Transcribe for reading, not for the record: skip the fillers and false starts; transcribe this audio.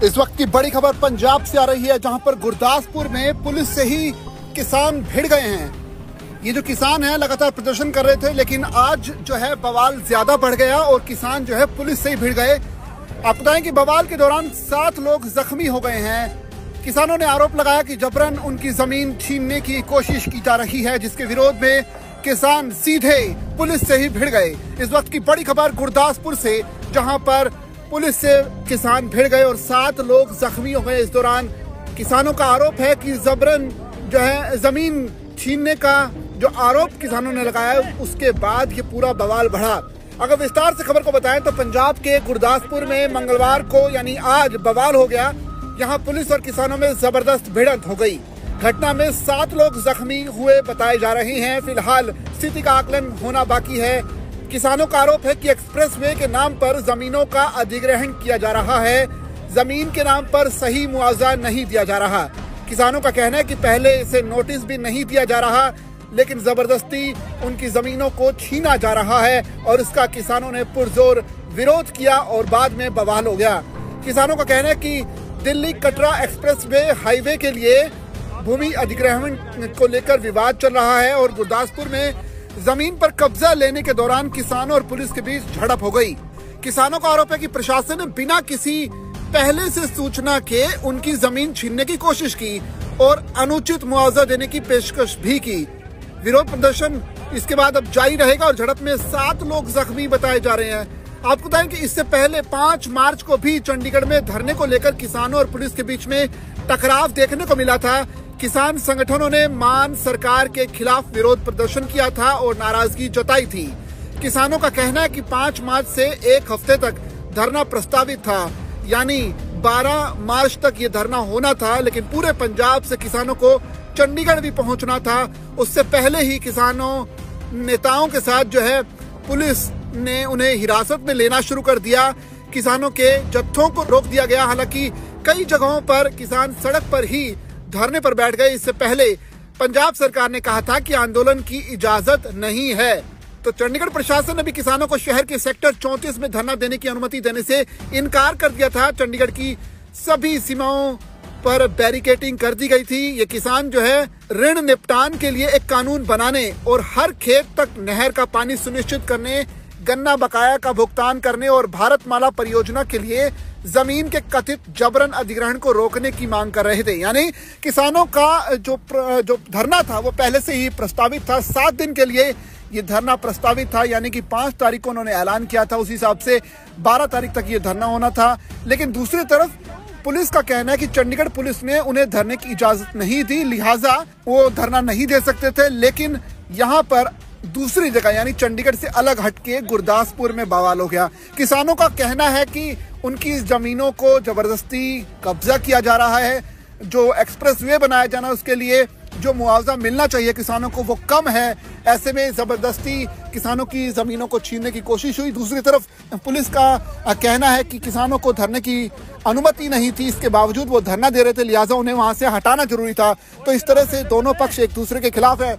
इस वक्त की बड़ी खबर पंजाब से आ रही है, जहां पर गुरदासपुर में पुलिस से ही किसान भिड़ गए हैं। ये जो किसान हैं लगातार प्रदर्शन कर रहे थे, लेकिन आज जो है बवाल ज्यादा बढ़ गया और किसान जो है पुलिस से ही भिड़ गए। आपको बताएं कि बवाल के दौरान 7 लोग जख्मी हो गए हैं। किसानों ने आरोप लगाया कि जबरन उनकी जमीन छीनने की कोशिश की जा रही है, जिसके विरोध में किसान सीधे पुलिस से ही भिड़ गए। इस वक्त की बड़ी खबर गुरदासपुर से, जहां पर पुलिस से किसान भिड़ गए और 7 लोग जख्मी हो गए। इस दौरान किसानों का आरोप है कि जबरन जो है जमीन छीनने का जो आरोप किसानों ने लगाया, उसके बाद ये पूरा बवाल बढ़ा। अगर विस्तार से खबर को बताएं तो पंजाब के गुरदासपुर में मंगलवार को यानी आज बवाल हो गया। यहाँ पुलिस और किसानों में जबरदस्त भिड़ंत हो गई। घटना में 7 लोग जख्मी हुए बताए जा रहे हैं। फिलहाल स्थिति का आकलन होना बाकी है। किसानों का आरोप है कि एक्सप्रेसवे के नाम पर जमीनों का अधिग्रहण किया जा रहा है। जमीन के नाम पर सही मुआवजा नहीं दिया जा रहा। किसानों का कहना है कि पहले इसे नोटिस भी नहीं दिया जा रहा, लेकिन जबरदस्ती उनकी जमीनों को छीना जा रहा है और इसका किसानों ने पुरजोर विरोध किया और बाद में बवाल हो गया। किसानों का कहना है कि दिल्ली कटरा एक्सप्रेसवे हाईवे के लिए भूमि अधिग्रहण को लेकर विवाद चल रहा है और गुरदासपुर में जमीन पर कब्जा लेने के दौरान किसानों और पुलिस के बीच झड़प हो गई। किसानों का आरोप है कि प्रशासन ने बिना किसी पहले से सूचना के उनकी जमीन छीनने की कोशिश की और अनुचित मुआवजा देने की पेशकश भी की। विरोध प्रदर्शन इसके बाद अब जारी रहेगा और झड़प में 7 लोग जख्मी बताए जा रहे हैं। आपको बताएं कि इससे पहले 5 मार्च को भी चंडीगढ़ में धरने को लेकर किसानों और पुलिस के बीच में टकराव देखने को मिला था। किसान संगठनों ने मान सरकार के खिलाफ विरोध प्रदर्शन किया था और नाराजगी जताई थी। किसानों का कहना है कि 5 मार्च से 1 हफ्ते तक धरना प्रस्तावित था, यानी 12 मार्च तक ये धरना होना था, लेकिन पूरे पंजाब से किसानों को चंडीगढ़ भी पहुंचना था। उससे पहले ही किसानों नेताओं के साथ जो है पुलिस ने उन्हें हिरासत में लेना शुरू कर दिया। किसानों के जत्थों को रोक दिया गया। हालांकि कई जगहों पर किसान सड़क पर ही धरने पर बैठ गए। इससे पहले पंजाब सरकार ने कहा था कि आंदोलन की इजाजत नहीं है। तो चंडीगढ़ प्रशासन ने भी किसानों को शहर के सेक्टर 34 में धरना देने की अनुमति देने से इनकार कर दिया था। चंडीगढ़ की सभी सीमाओं पर बैरिकेडिंग कर दी गई थी। ये किसान जो है ऋण निपटान के लिए एक कानून बनाने और हर खेत तक नहर का पानी सुनिश्चित करने, गन्ना बकाया का भुगतान करने और भारतमाला परियोजना के लिए जमीन के कथित जबरन अधिग्रहण को रोकने की मांग कर रहे थे। यानी किसानों का जो धरना था वो पहले से ही प्रस्तावित था। 7 दिन के लिए ये धरना प्रस्तावित था, यानी कि 5 तारीख को उन्होंने ऐलान किया था। उसी हिसाब से 12 तारीख तक ये धरना होना था। लेकिन दूसरी तरफ पुलिस का कहना है कि चंडीगढ़ पुलिस ने उन्हें धरने की इजाजत नहीं दी, लिहाजा वो धरना नहीं दे सकते थे। लेकिन यहाँ पर दूसरी जगह यानी चंडीगढ़ से अलग हटके गुरदासपुर में बवाल हो गया। किसानों का कहना है कि उनकी जमीनों को जबरदस्ती कब्जा किया जा रहा है। जो एक्सप्रेसवे बनाया जाना उसके लिए जो मुआवजा मिलना चाहिए किसानों को वो कम है। ऐसे में जबरदस्ती किसानों की जमीनों को छीनने की कोशिश हुई। दूसरी तरफ पुलिस का कहना है कि किसानों को धरने की अनुमति नहीं थी, इसके बावजूद वो धरना दे रहे थे, लिहाजा उन्हें वहां से हटाना जरूरी था। तो इस तरह से दोनों पक्ष एक दूसरे के खिलाफ है।